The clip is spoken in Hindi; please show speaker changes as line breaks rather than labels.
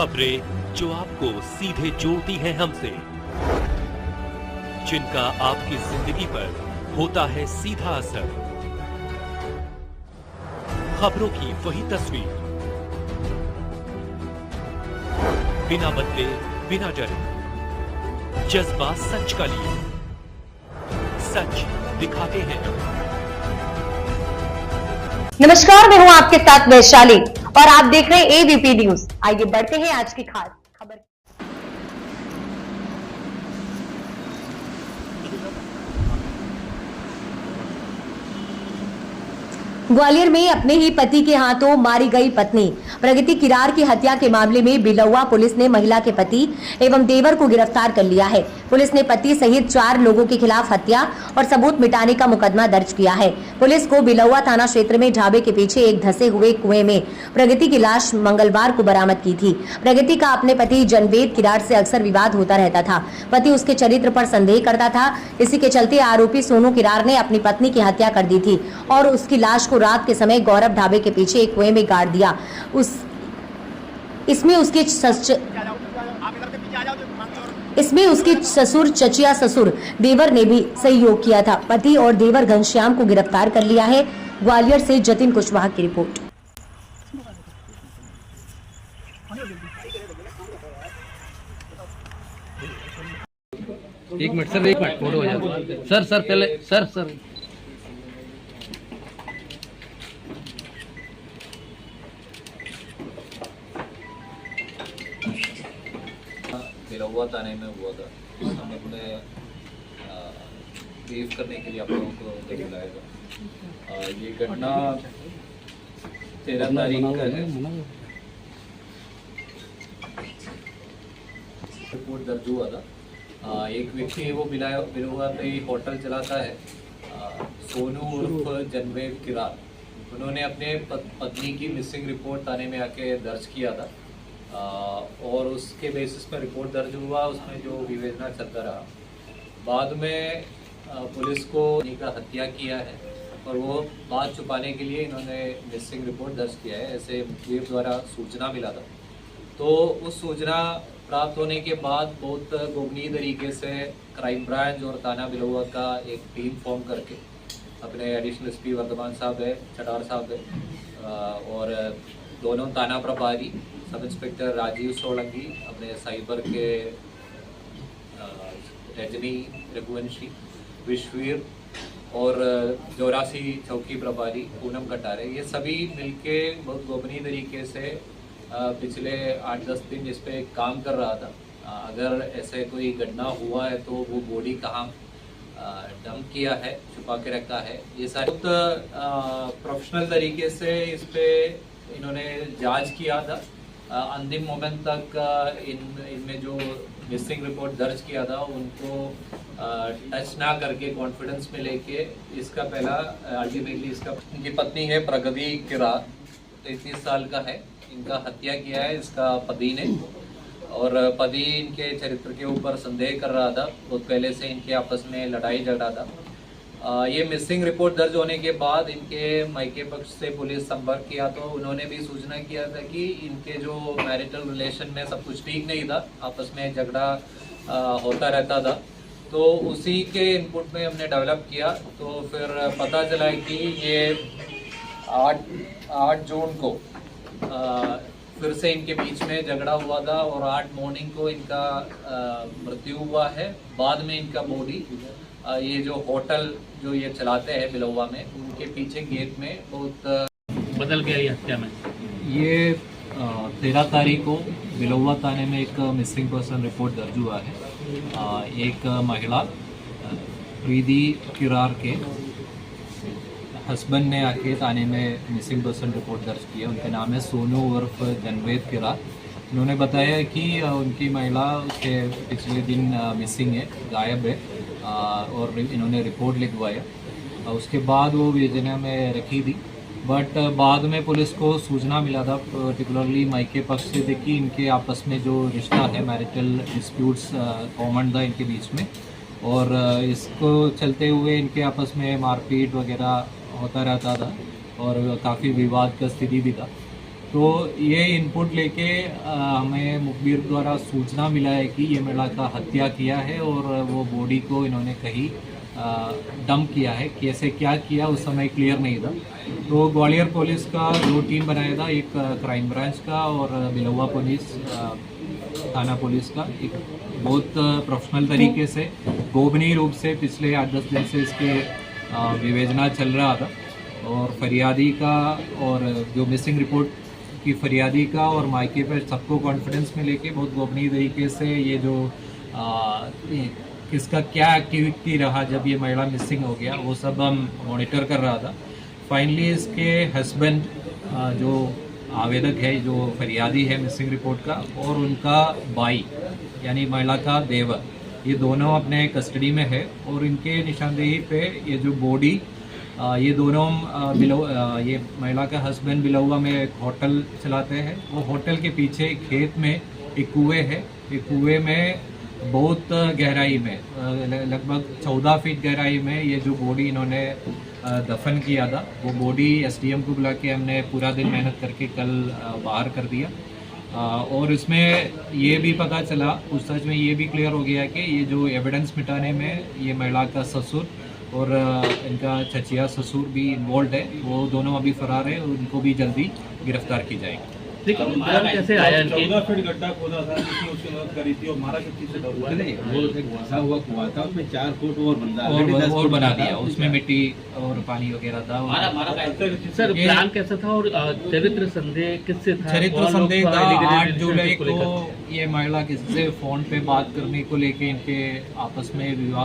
खबरें जो आपको सीधे जोड़ती हैं हमसे, जिनका आपकी जिंदगी पर होता है सीधा असर। खबरों की वही तस्वीर, बिना बदले बिना डरे, जज्बा सच का लिए, सच दिखाते हैं।
नमस्कार, मैं हूं आपके साथ वैशाली और आप देख रहे हैं एबीपी न्यूज। आइए बढ़ते हैं आज की खास खबर। ग्वालियर में अपने ही पति के हाथों मारी गई पत्नी प्रगति किरार की हत्या के मामले में बिलौवा पुलिस ने महिला के पति एवं देवर को गिरफ्तार कर लिया है। पुलिस ने पति सहित 4 लोगों के खिलाफ हत्या और सबूत मिटाने का मुकदमा दर्ज किया है। पुलिस को बिलौवा थाना क्षेत्र में ढाबे के पीछे एक धंसे हुए कुएं में प्रगति की लाश मंगलवार को बरामद की थी। प्रगति का अपने पति जनवेद किरार से अक्सर विवाद होता रहता था। पति उसके चरित्र पर संदेह करता था। इसी के चलते आरोपी सोनू किरार ने अपनी पत्नी की हत्या कर दी थी और उसकी लाश को रात के समय गौरव ढाबे के पीछे एक कुएं में गाड़ दिया। इसमें उसके ससुर, चचिया ससुर, देवर ने भी सहयोग किया था। पति और देवर घनश्याम को गिरफ्तार कर लिया है। ग्वालियर से जतिन कुशवाहा की रिपोर्ट।
एक मिनट फोटो हो जाए। सर पहले सर
बिलौवा थाने में हुआ था। हम अपने ब्रीफ करने के लिए आप लोगों को बुलाया था। ये घटना 13 तारीख का है। रिपोर्ट दर्ज हुआ था। एक व्यक्ति है वो बिलौवा पे होटल चलाता है, सोनू उर्फ जनवेद किरार। उन्होंने अपने पत्नी की मिसिंग रिपोर्ट थाने में आके दर्ज किया था और उसके बेसिस पर रिपोर्ट दर्ज हुआ। उसमें जो विवेचना चलता रहा, बाद में पुलिस को इनका हत्या किया है और वो बात छुपाने के लिए इन्होंने मिसिंग रिपोर्ट दर्ज किया है, ऐसे मुखबिर द्वारा सूचना मिला था। तो उस सूचना प्राप्त होने के बाद बहुत गोपनीय तरीके से क्राइम ब्रांच और थाना बिलौवा का एक टीम फॉर्म करके अपने एडिशनल एसपी वर्धमान साहब है, चटार साहब है और दोनों थाना प्रभारी सब इंस्पेक्टर राजीव सोलंकी, अपने साइबर के रजनी रघुवंशी, विश्ववीर और 84 चौकी प्रभारी पूनम कटारे, ये सभी मिलके बहुत गोपनीय तरीके से पिछले 8-10 दिन इस पे काम कर रहा था। अगर ऐसे कोई घटना हुआ है तो वो बॉडी कहाँ डंप किया है, छुपा के रखा है, ये सारे प्रोफेशनल तरीके से इस पे इन्होंने जांच किया था। अंतिम मोमेंट तक इनमें जो मिसिंग रिपोर्ट दर्ज किया था उनको टच ना करके कॉन्फिडेंस में लेके इसका पहला अल्टीमेटली इनकी पत्नी है प्रगति किरार, 33 साल का है। इनका हत्या किया है इसका पति ने और पति इनके चरित्र के ऊपर संदेह कर रहा था। बहुत पहले से इनके आपस में लड़ाई झगड़ा था। ये मिसिंग रिपोर्ट दर्ज होने के बाद इनके मायके पक्ष से पुलिस संपर्क किया तो उन्होंने भी सूचना किया था कि इनके जो मैरिटल रिलेशन में सब कुछ ठीक नहीं था, आपस में झगड़ा होता रहता था। तो उसी के इनपुट में हमने डेवलप किया तो फिर पता चला कि ये 8 जून को फिर से इनके बीच में झगड़ा हुआ था और 8 मॉर्निंग को इनका मृत्यु हुआ है। बाद में इनका बॉडी ये जो होटल जो ये चलाते हैं बिलौवा में, उनके पीछे गेट में बहुत
बदल गया ये हत्या में।
ये 13 तारीख को बिलौवा थाने में एक मिसिंग पर्सन रिपोर्ट दर्ज हुआ है। एक महिला प्रीति किरार के हस्बैंड ने आके थाने में मिसिंग पर्सन रिपोर्ट दर्ज किया। उनका नाम है सोनू उर्फ जनवेद किरार। उन्होंने बताया कि उनकी महिला के पिछले दिन मिसिंग है, गायब है और इन्होंने रिपोर्ट लिखवाया। उसके बाद वो वेजना में रखी थी, बट बाद में पुलिस को सूचना मिला था, पर्टिकुलरली मायके पक्ष से थी कि इनके आपस में जो रिश्ता है, मैरिटल डिस्प्यूट्स कॉमन था इनके बीच में और इसको चलते हुए इनके आपस में मारपीट वगैरह होता रहता था और काफ़ी विवाद का स्थिति भी था। तो ये इनपुट लेके हमें मुखबिर द्वारा सूचना मिला है कि ये महिला का हत्या किया है और वो बॉडी को इन्होंने कहीं डंप किया है। कैसे क्या किया उस समय क्लियर नहीं था। तो ग्वालियर पुलिस का 2 टीम बनाया था, एक क्राइम ब्रांच का और बिलौवा पुलिस थाना पुलिस का। एक बहुत प्रोफेशनल तरीके से गोपनीय रूप से पिछले 8-10 दिन से इसके विवेचना चल रहा था और फरियादी का और जो मिसिंग रिपोर्ट की फरियादी का और मायके पर सबको कॉन्फिडेंस में लेके बहुत गोपनीय तरीके से ये जो किसका क्या एक्टिविटी रहा जब ये महिला मिसिंग हो गया वो सब हम मॉनिटर कर रहा था। फाइनली इसके हस्बैंड जो आवेदक है, जो फरियादी है मिसिंग रिपोर्ट का, और उनका भाई यानी महिला का देवर, ये दोनों अपने कस्टडी में है और इनके निशानदेही पे ये जो बॉडी ये दोनों ये महिला का हस्बैंड बिलौवा में एक होटल चलाते हैं। वो होटल के पीछे खेत में एक कुएं है। एक कुएं में बहुत गहराई में लगभग 14 फीट गहराई में ये जो बॉडी इन्होंने दफन किया था, वो बॉडी एसडीएम को बुला के हमने पूरा दिन मेहनत करके कल बाहर कर दिया। और इसमें ये भी पता चला, उस सच में ये भी क्लियर हो गया कि ये जो एविडेंस मिटाने में ये महिला का ससुर और इनका चचिया ससुर भी इन्वॉल्व है। वो दोनों अभी फरार है और उनको भी जल्दी गिरफ्तार की जाएगी।
लेकिन कैसे आया इनके
14 फीट गड्ढा खोदा था, जिसने उसकी मदद करी थी और मारा किस चीज से हुआ नहीं, वो एक घसा हुआ कुआं था, उसमें 4 फुट और
बना दिया, उसमें मिट्टी और पानी वगैरह था।
सर प्लान कैसा था और चरित्र संदेह किससे था?
चरित्र संदेह था 8 जुलाई को ये महिला किससे फोन पे बात करने को लेके इनके आपस में विवाद